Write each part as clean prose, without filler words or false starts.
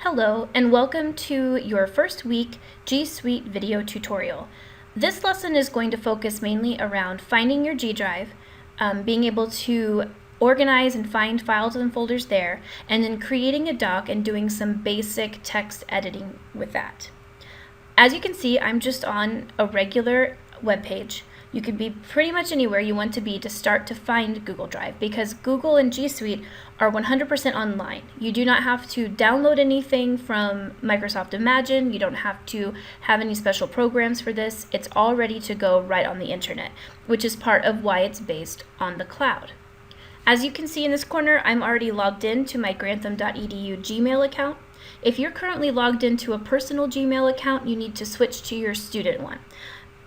Hello and welcome to your first week G Suite video tutorial. This lesson is going to focus mainly around finding your G drive, being able to organize and find files and folders there, and then creating a doc and doing some basic text editing with that. As you can see, I'm just on a regular web page. You can be pretty much anywhere you want to be to start to find Google Drive because Google and G Suite are 100% online. You do not have to download anything from Microsoft Imagine. You don't have to have any special programs for this. It's all ready to go right on the internet, which is part of why it's based on the cloud. As you can see in this corner, I'm already logged in to my grantham.edu Gmail account. If you're currently logged into a personal Gmail account, you need to switch to your student one.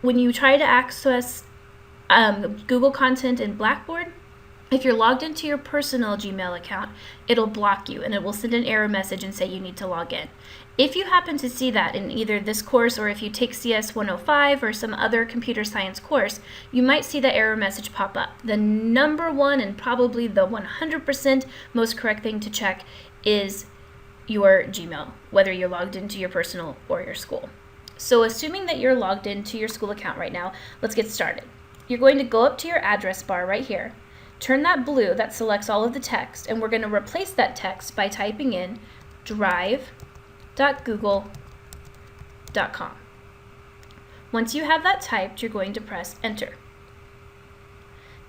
When you try to access Google content in Blackboard, if you're logged into your personal Gmail account, it'll block you and it will send an error message and say you need to log in. If you happen to see that in either this course or if you take CS105 or some other computer science course, you might see the error message pop up. The number one and probably the 100% most correct thing to check is your Gmail, whether you're logged into your personal or your school. So assuming that you're logged into your school account right now, let's get started. You're going to go up to your address bar right here, turn that blue that selects all of the text, and we're going to replace that text by typing in drive.google.com. Once you have that typed, you're going to press enter.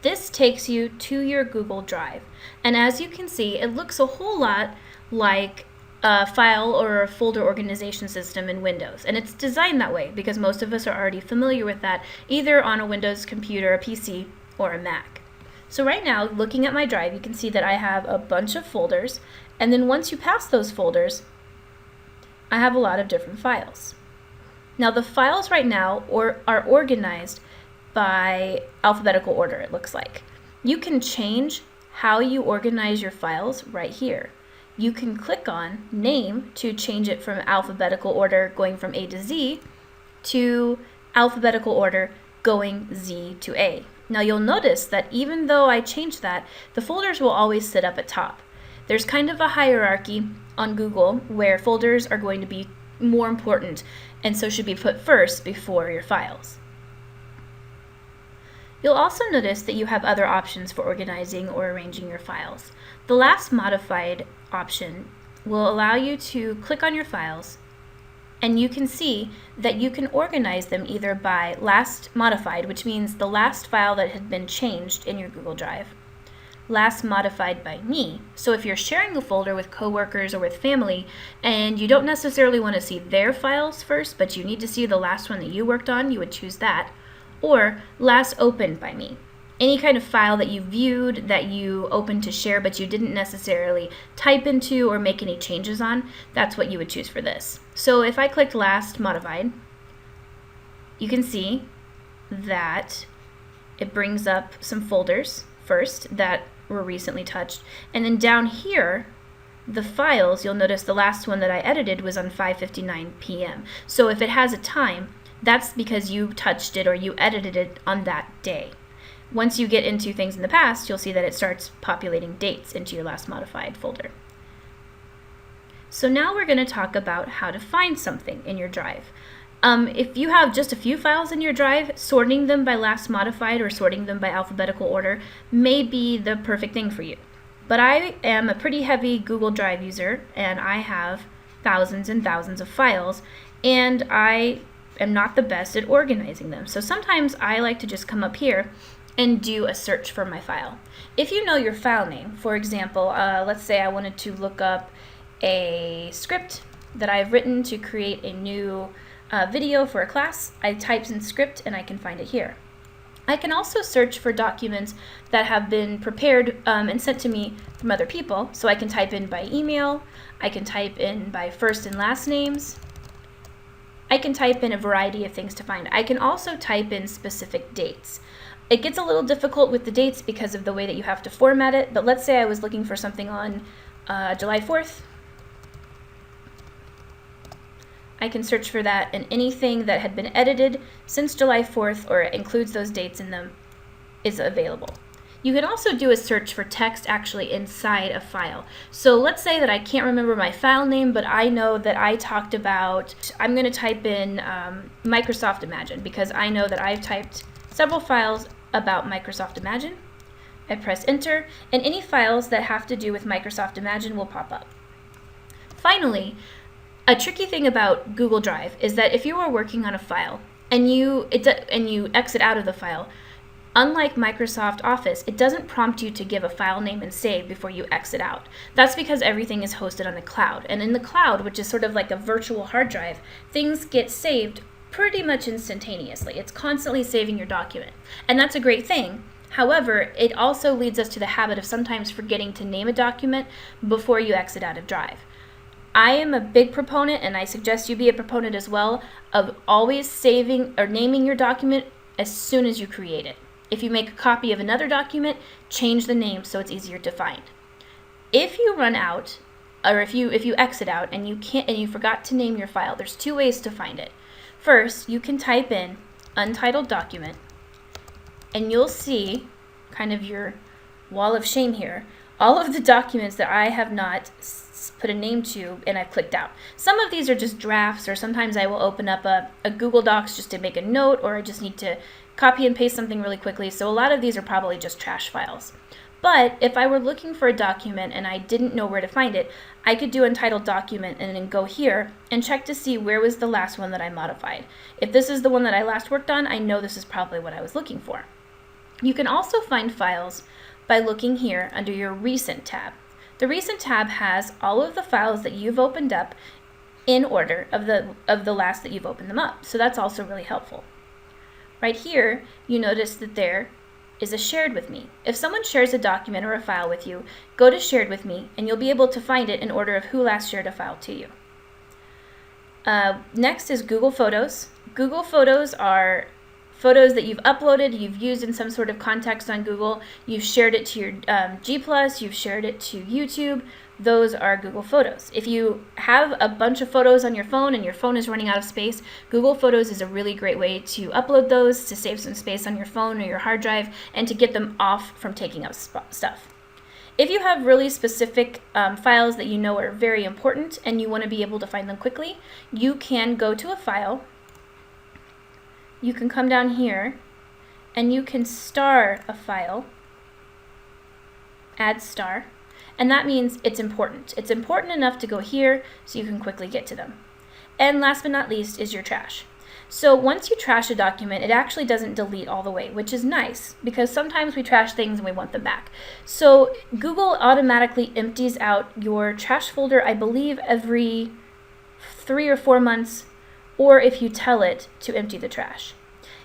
This takes you to your Google Drive, and as you can see, it looks a whole lot like a file or a folder organization system in Windows. And it's designed that way because most of us are already familiar with that, either on a Windows computer, a PC, or a Mac. So right now, looking at my drive, you can see that I have a bunch of folders, and then once you pass those folders, I have a lot of different files. Now the files right now are organized by alphabetical order, it looks like. You can change how you organize your files right here. You can click on name to change it from alphabetical order going from A to Z to alphabetical order going Z to A. Now you'll notice that even though I changed that, the folders will always sit up at top. There's kind of a hierarchy on Google where folders are going to be more important and so should be put first before your files. You'll also notice that you have other options for organizing or arranging your files. The last modified option will allow you to click on your files and you can see that you can organize them either by last modified, which means the last file that had been changed in your Google Drive, last modified by me. So if you're sharing a folder with coworkers or with family and you don't necessarily want to see their files first, but you need to see the last one that you worked on, you would choose that. Or last opened by me. Any kind of file that you viewed that you opened to share but you didn't necessarily type into or make any changes on, that's what you would choose for this. So if I clicked last modified, you can see that it brings up some folders first that were recently touched, and then down here the files, you'll notice the last one that I edited was on 5:59 p.m. So if it has a time, that's because you touched it or you edited it on that day. Once you get into things in the past, you'll see that it starts populating dates into your last modified folder. So now we're going to talk about how to find something in your drive. If you have just a few files in your drive, sorting them by last modified or sorting them by alphabetical order may be the perfect thing for you. But I am a pretty heavy Google Drive user and I have thousands and thousands of files, and I am not the best at organizing them. So sometimes I like to just come up here and do a search for my file. If you know your file name, for example, let's say I wanted to look up a script that I've written to create a new video for a class, I type in script and I can find it here. I can also search for documents that have been prepared and sent to me from other people. So I can type in by email, I can type in by first and last names, I can type in a variety of things to find. I can also type in specific dates. It gets a little difficult with the dates because of the way that you have to format it, but let's say I was looking for something on July 4th. I can search for that, and anything that had been edited since July 4th or includes those dates in them is available. You can also do a search for text actually inside a file. So let's say that I can't remember my file name, but I know that I talked about, I'm going to type in Microsoft Imagine, because I know that I've typed several files about Microsoft Imagine. I press enter, and any files that have to do with Microsoft Imagine will pop up. Finally, a tricky thing about Google Drive is that if you are working on a file and you exit out of the file, unlike Microsoft Office, it doesn't prompt you to give a file name and save before you exit out. That's because everything is hosted on the cloud. And in the cloud, which is sort of like a virtual hard drive, things get saved pretty much instantaneously. It's constantly saving your document. And that's a great thing. However, it also leads us to the habit of sometimes forgetting to name a document before you exit out of Drive. I am a big proponent, and I suggest you be a proponent as well, of always saving or naming your document as soon as you create it. If you make a copy of another document, change the name so it's easier to find. If you run out, or if you exit out and you forgot to name your file, there's two ways to find it. First, you can type in untitled document, and you'll see kind of your wall of shame here, all of the documents that I have not put a name to and I've clicked out. Some of these are just drafts, or sometimes I will open up a Google Docs just to make a note, or I just need to copy and paste something really quickly. So a lot of these are probably just trash files. But if I were looking for a document and I didn't know where to find it, I could do untitled document and then go here and check to see where was the last one that I modified. If this is the one that I last worked on, I know this is probably what I was looking for. You can also find files by looking here under your Recent tab. The Recent tab has all of the files that you've opened up in order of the last that you've opened them up. So that's also really helpful. Right here, you notice that there is a Shared With Me. If someone shares a document or a file with you, go to Shared With Me, and you'll be able to find it in order of who last shared a file to you. Next is Google Photos. Google Photos are photos that you've uploaded, you've used in some sort of context on Google, you've shared it to your G+, you've shared it to YouTube. Those are Google Photos. If you have a bunch of photos on your phone and your phone is running out of space, Google Photos is a really great way to upload those, to save some space on your phone or your hard drive, and to get them off from taking up stuff. If you have really specific files that you know are very important and you want to be able to find them quickly, you can go to a file. You can come down here and you can star a file, add star, and that means it's important. It's important enough to go here so you can quickly get to them. And last but not least is your trash. So once you trash a document, it actually doesn't delete all the way, which is nice because sometimes we trash things and we want them back. So Google automatically empties out your trash folder, I believe, every 3 or 4 months, or if you tell it to empty the trash.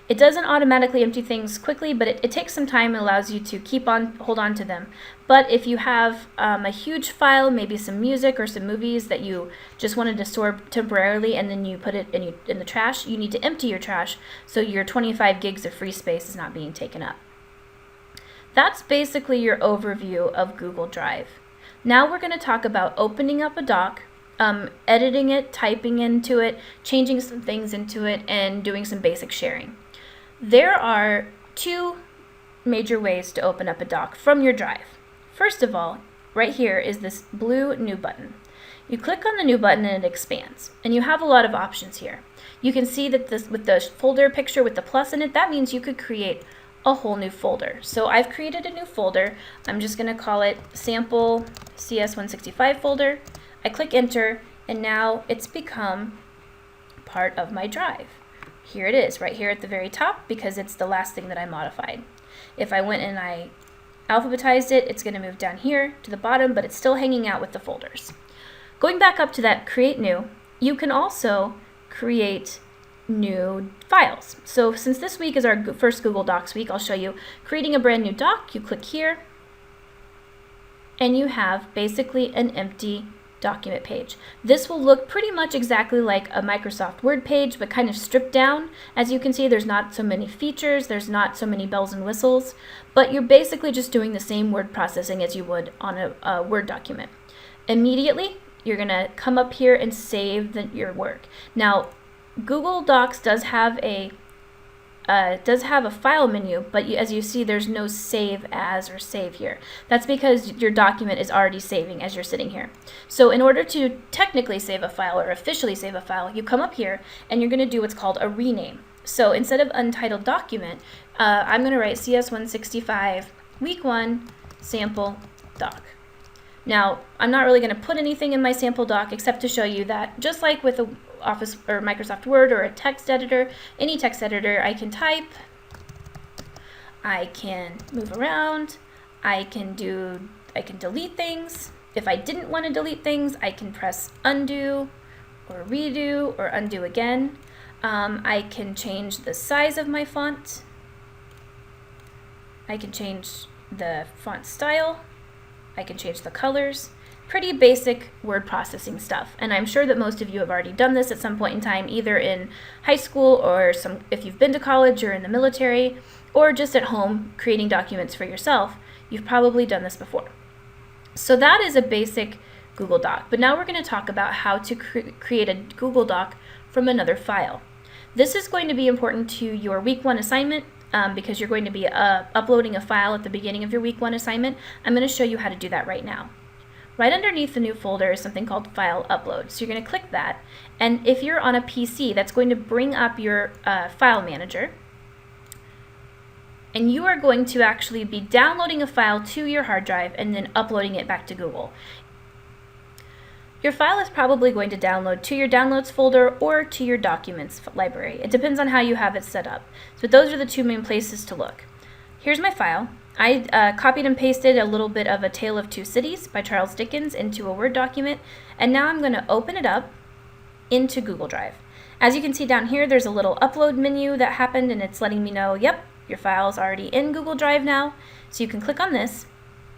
It doesn't automatically empty things quickly, but it takes some time and allows you to hold on to them. But if you have a huge file, maybe some music or some movies that you just wanted to store temporarily and then you put it in the trash, you need to empty your trash so your 25 gigs of free space is not being taken up. That's basically your overview of Google Drive. Now we're going to talk about opening up a doc, editing it, typing into it, changing some things into it, and doing some basic sharing. There are 2 major ways to open up a doc from your drive. First of all, right here is this blue New button. You click on the New button and it expands, and you have a lot of options here. You can see that this, with the folder picture with the plus in it, that means you could create a whole new folder. So I've created a new folder. I'm just going to call it Sample CS165 folder. I click enter, and now it's become part of my drive. Here it is, right here at the very top, because it's the last thing that I modified. If I went and I alphabetized it, it's going to move down here to the bottom, but it's still hanging out with the folders. Going back up to that Create New, you can also create new files. So since this week is our first Google Docs week, I'll show you creating a brand new doc. You click here, and you have basically an empty document page. This will look pretty much exactly like a Microsoft Word page, but kind of stripped down. As you can see, there's not so many features, there's not so many bells and whistles, but you're basically just doing the same word processing as you would on a Word document. Immediately, you're going to come up here and save your work. Now, Google Docs does have a does have a file menu, but as you see, there's no save as or save here. That's because your document is already saving as you're sitting here. So in order to technically save a file or officially save a file, you come up here and you're going to do what's called a rename. So instead of untitled document, I'm going to write CS165 week 1 sample doc. Now, I'm not really going to put anything in my sample doc except to show you that just like with a Office or Microsoft Word or a text editor, any text editor, I can type, I can move around, I can delete things. If I didn't want to delete things, I can press undo or redo or undo again. I can change the size of my font. I can change the font style. I can change the colors. Pretty basic word processing stuff, and I'm sure that most of you have already done this at some point in time, either in high school or if you've been to college or in the military, or just at home creating documents for yourself. You've probably done this before. So that is a basic Google Doc, but now we're going to talk about how to create a Google Doc from another file. This is going to be important to your week 1 assignment because you're going to be uploading a file at the beginning of your week 1 assignment. I'm going to show you how to do that right now. Right underneath the new folder is something called File Upload. So you're going to click that, and if you're on a PC, that's going to bring up your file manager, and you are going to actually be downloading a file to your hard drive and then uploading it back to Google. Your file is probably going to download to your Downloads folder or to your Documents library. It depends on how you have it set up. So those are the two main places to look. Here's my file. I copied and pasted a little bit of A Tale of Two Cities by Charles Dickens into a Word document, and now I'm going to open it up into Google Drive. As you can see down here, there's a little upload menu that happened, and it's letting me know, yep, your file is already in Google Drive now. So you can click on this,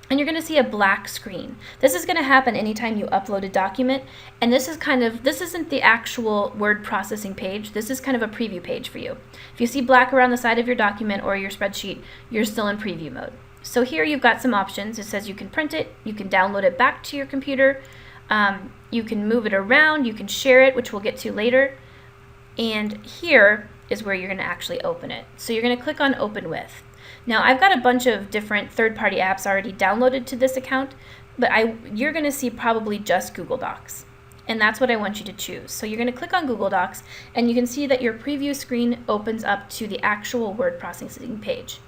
and you're going to see a black screen. This is going to happen anytime you upload a document, and this isn't the actual word processing page. This is kind of a preview page for you. If you see black around the side of your document or your spreadsheet, you're still in preview mode. So here you've got some options. It says you can print it, you can download it back to your computer, you can move it around, you can share it, which we'll get to later, and here is where you're going to actually open it. So you're going to click on Open With. Now I've got a bunch of different third-party apps already downloaded to this account, but you're going to see probably just Google Docs, and that's what I want you to choose. So you're going to click on Google Docs, and you can see that your preview screen opens up to the actual word processing page.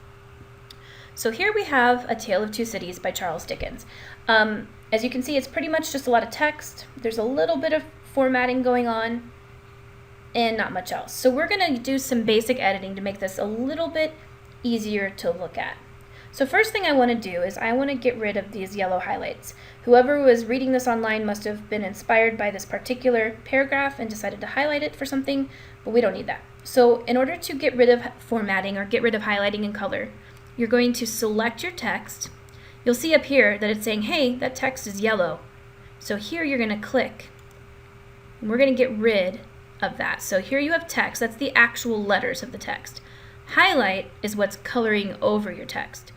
So here we have A Tale of Two Cities by Charles Dickens. As you can see, it's pretty much just a lot of text. There's a little bit of formatting going on, and not much else. So we're going to do some basic editing to make this a little bit easier to look at. So first thing I want to do is I want to get rid of these yellow highlights. Whoever was reading this online must have been inspired by this particular paragraph and decided to highlight it for something, but we don't need that. So in order to get rid of formatting or get rid of highlighting in color, you're going to select your text. You'll see up here that it's saying, hey, that text is yellow. So here you're going to click, and we're going to get rid of that. So here you have text. That's the actual letters of the text. Highlight is what's coloring over your text.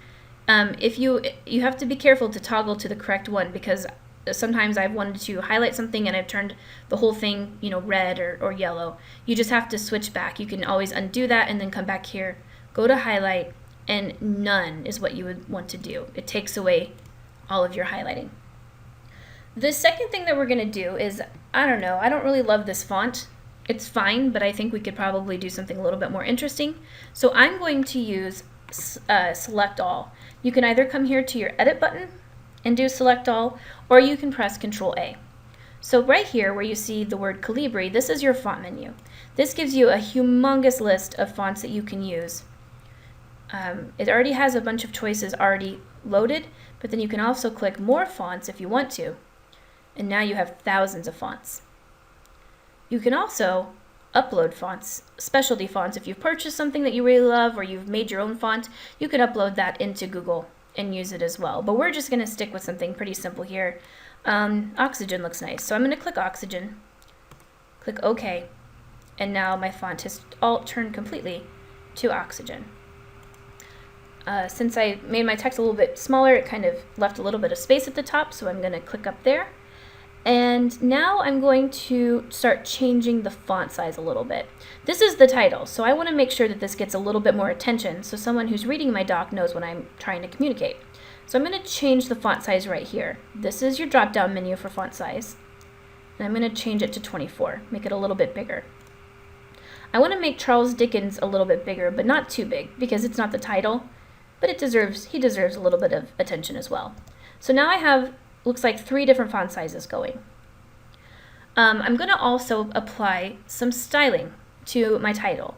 You have to be careful to toggle to the correct one, because sometimes I've wanted to highlight something and I've turned the whole thing, red or yellow. You just have to switch back. You can always undo that and then come back here, go to highlight, and none is what you would want to do. It takes away all of your highlighting. The second thing that we're going to do is, I don't really love this font. It's fine, but I think we could probably do something a little bit more interesting. So I'm going to use Select All. You can either come here to your Edit button and do Select All, or you can press Control A. So right here where you see the word Calibri, this is your font menu. This gives you a humongous list of fonts that you can use. It already has a bunch of choices already loaded, but then you can also click More Fonts if you want to, and now you have thousands of fonts. You can also upload fonts, specialty fonts. If you've purchased something that you really love or you've made your own font, you can upload that into Google and use it as well. But we're just going to stick with something pretty simple here. Oxygen looks nice, so I'm going to click Oxygen, click OK, and now my font has all turned completely to Oxygen. Since I made my text a little bit smaller, it kind of left a little bit of space at the top, so I'm going to click up there. And now I'm going to start changing the font size a little bit. This is the title, so I want to make sure that this gets a little bit more attention so someone who's reading my doc knows what I'm trying to communicate. So I'm going to change the font size right here. This is your drop-down menu for font size. And I'm going to change it to 24, make it a little bit bigger. I want to make Charles Dickens a little bit bigger, but not too big because it's not the title, but he deserves a little bit of attention as well. So now I have, looks like 3 different font sizes going. I'm going to also apply some styling to my title.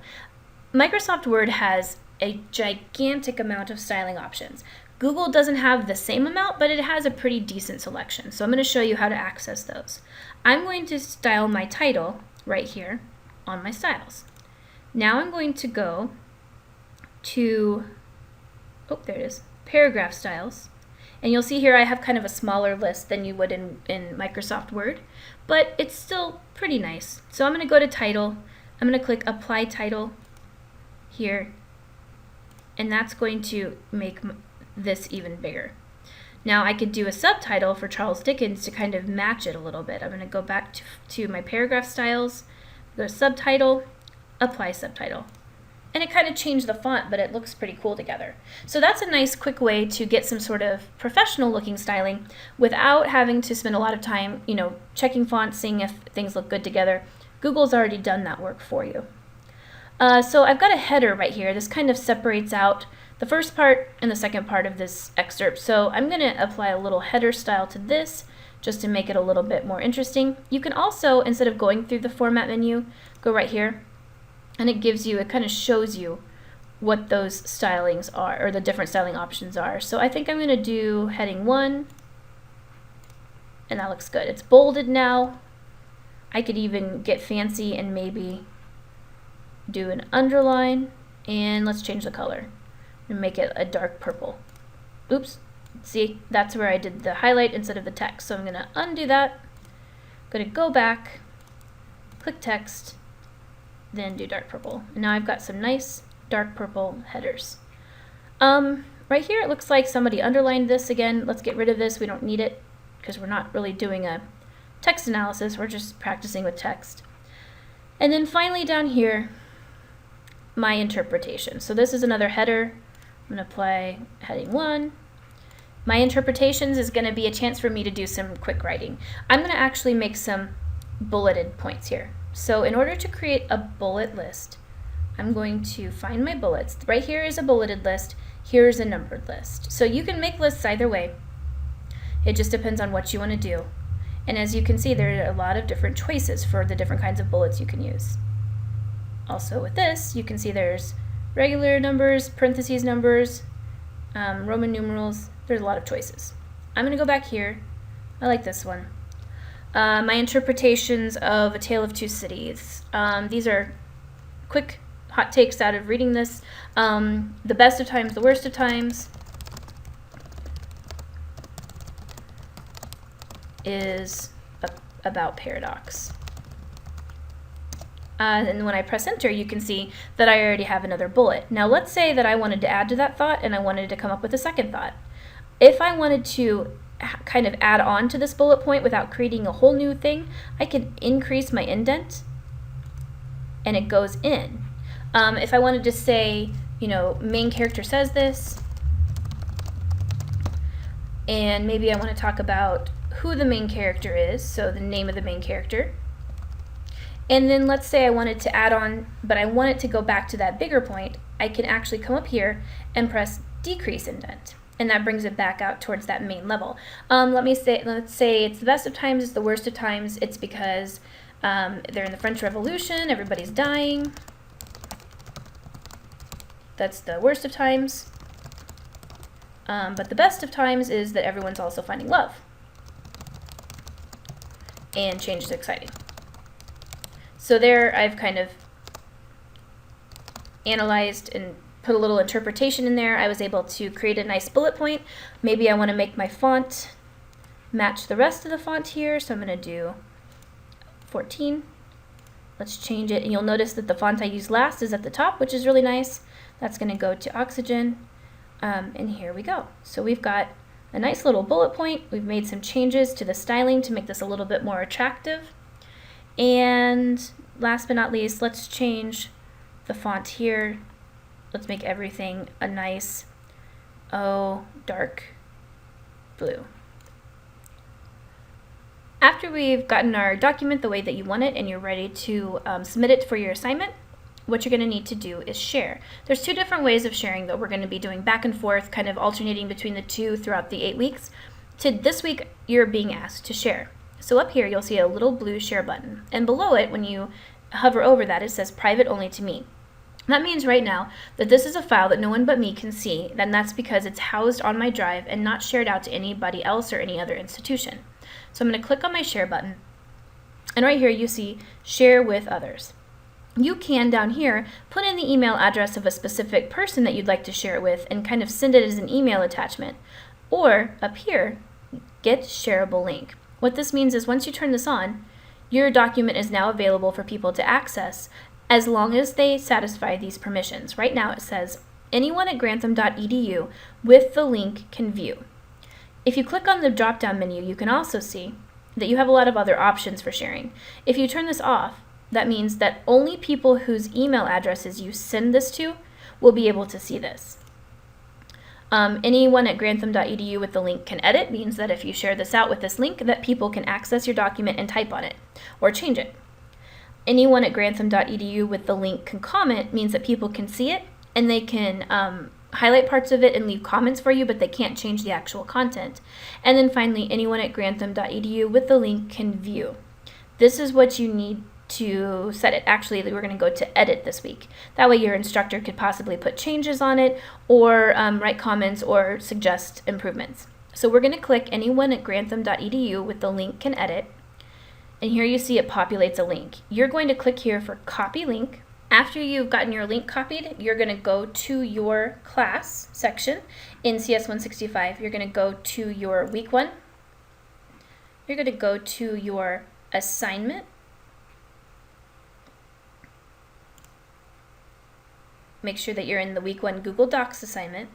Microsoft Word has a gigantic amount of styling options. Google doesn't have the same amount, but it has a pretty decent selection. So I'm going to show you how to access those. I'm going to style my title right here on my styles. Now I'm going to go to, there it is, paragraph styles. And you'll see here I have kind of a smaller list than you would in Microsoft Word, but it's still pretty nice. So I'm going to go to title, I'm going to click apply title here, and that's going to make this even bigger. Now I could do a subtitle for Charles Dickens to kind of match it a little bit. I'm going to go back to my paragraph styles, go to subtitle, apply subtitle. And it kind of changed the font, but it looks pretty cool together. So that's a nice quick way to get some sort of professional looking styling without having to spend a lot of time, checking fonts, seeing if things look good together. Google's already done that work for you. So I've got a header right here. This kind of separates out the first part and the second part of this excerpt. So I'm going to apply a little header style to this just to make it a little bit more interesting. You can also, instead of going through the format menu, go right here. And it kind of shows you what those stylings are, or the different styling options are. So I think I'm going to do heading 1, and that looks good. It's bolded now. I could even get fancy and maybe do an underline, and let's change the color and make it a dark purple. Oops, see, that's where I did the highlight instead of the text. So I'm going to undo that. I'm going to go back, click text, then do dark purple. And now I've got some nice dark purple headers. Right here it looks like somebody underlined this again. Let's get rid of this. We don't need it because we're not really doing a text analysis. We're just practicing with text. And then finally down here, my interpretation. So this is another header. I'm going to apply heading 1. My interpretations is going to be a chance for me to do some quick writing. I'm going to actually make some bulleted points here. So in order to create a bullet list, I'm going to find my bullets. Right here is a bulleted list. Here's a numbered list. So you can make lists either way. It just depends on what you want to do. And as you can see, there are a lot of different choices for the different kinds of bullets you can use. Also with this, you can see there's regular numbers, parentheses numbers, Roman numerals. There's a lot of choices. I'm going to go back here. I like this one. My interpretations of A Tale of Two Cities. These are quick hot takes out of reading this. The best of times, the worst of times is about paradox. And when I press enter, you can see that I already have another bullet. Now let's say that I wanted to add to that thought and I wanted to come up with a second thought. If I wanted to kind of add on to this bullet point without creating a whole new thing, I can increase my indent and it goes in. If I wanted to say, main character says this, and maybe I want to talk about who the main character is, so the name of the main character. And then let's say I wanted to add on, but I want it to go back to that bigger point, I can actually come up here and press decrease indent. And that brings it back out towards that main level. Let's say it's the best of times, it's the worst of times. It's because they're in the French Revolution, everybody's dying. That's the worst of times. But the best of times is that everyone's also finding love. And change is exciting. So there I've kind of analyzed and put a little interpretation in there. I was able to create a nice bullet point. Maybe I want to make my font match the rest of the font here, so I'm going to do 14. Let's change it, and you'll notice that the font I used last is at the top, which is really nice. That's going to go to Oxygen, and here we go. So we've got a nice little bullet point. We've made some changes to the styling to make this a little bit more attractive. And last but not least, let's change the font here. Let's make everything a nice, dark blue. After we've gotten our document the way that you want it and you're ready to submit it for your assignment, what you're going to need to do is share. There's two different ways of sharing that we're going to be doing back and forth, kind of alternating between the two throughout the 8 weeks. This week, you're being asked to share. So up here, you'll see a little blue share button. And below it, when you hover over that, it says private only to me. That means right now that this is a file that no one but me can see, and that's because it's housed on my drive and not shared out to anybody else or any other institution. So I'm going to click on my share button, and right here you see share with others. You can, down here, put in the email address of a specific person that you'd like to share it with and kind of send it as an email attachment. Or up here, get shareable link. What this means is once you turn this on, your document is now available for people to access as long as they satisfy these permissions. Right now it says anyone at grantham.edu with the link can view. If you click on the drop-down menu, you can also see that you have a lot of other options for sharing. If you turn this off, that means that only people whose email addresses you send this to will be able to see this. Anyone at grantham.edu with the link can edit means that if you share this out with this link, that people can access your document and type on it or change it. Anyone at grantham.edu with the link can comment means that people can see it and they can highlight parts of it and leave comments for you, but they can't change the actual content. And then finally, anyone at grantham.edu with the link can view. This is what you need to set it. Actually, we're going to go to edit this week. That way your instructor could possibly put changes on it or write comments or suggest improvements. So we're going to click anyone at grantham.edu with the link can edit. And here you see it populates a link. You're going to click here for copy link. After you've gotten your link copied, you're going to go to your class section in CS165. You're going to go to your week 1. You're going to go to your assignment. Make sure that you're in the week 1 Google Docs assignment.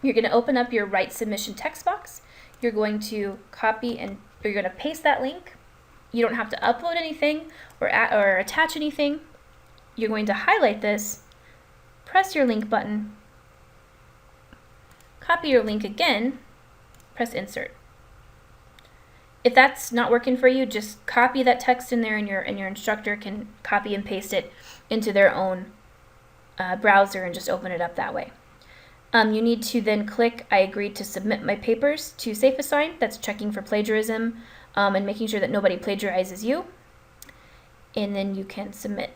You're going to open up your Write Submission text box. You're going to copy and you're going to paste that link. You don't have to upload anything or attach anything. You're going to highlight this, press your link button, copy your link again, press insert. If that's not working for you, just copy that text in there and your instructor can copy and paste it into their own browser and just open it up that way. You need to then click I agree to submit my papers to SafeAssign. That's checking for plagiarism and making sure that nobody plagiarizes you. And then you can submit.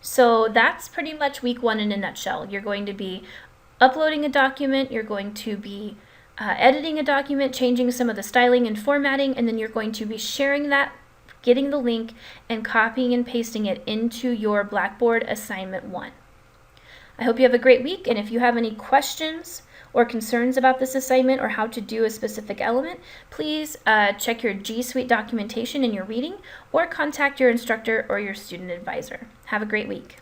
So that's pretty much week 1 in a nutshell. You're going to be uploading a document, you're going to be editing a document, changing some of the styling and formatting, and then you're going to be sharing that, getting the link, and copying and pasting it into your Blackboard Assignment 1. I hope you have a great week, and if you have any questions or concerns about this assignment or how to do a specific element, please check your G Suite documentation in your reading or contact your instructor or your student advisor. Have a great week.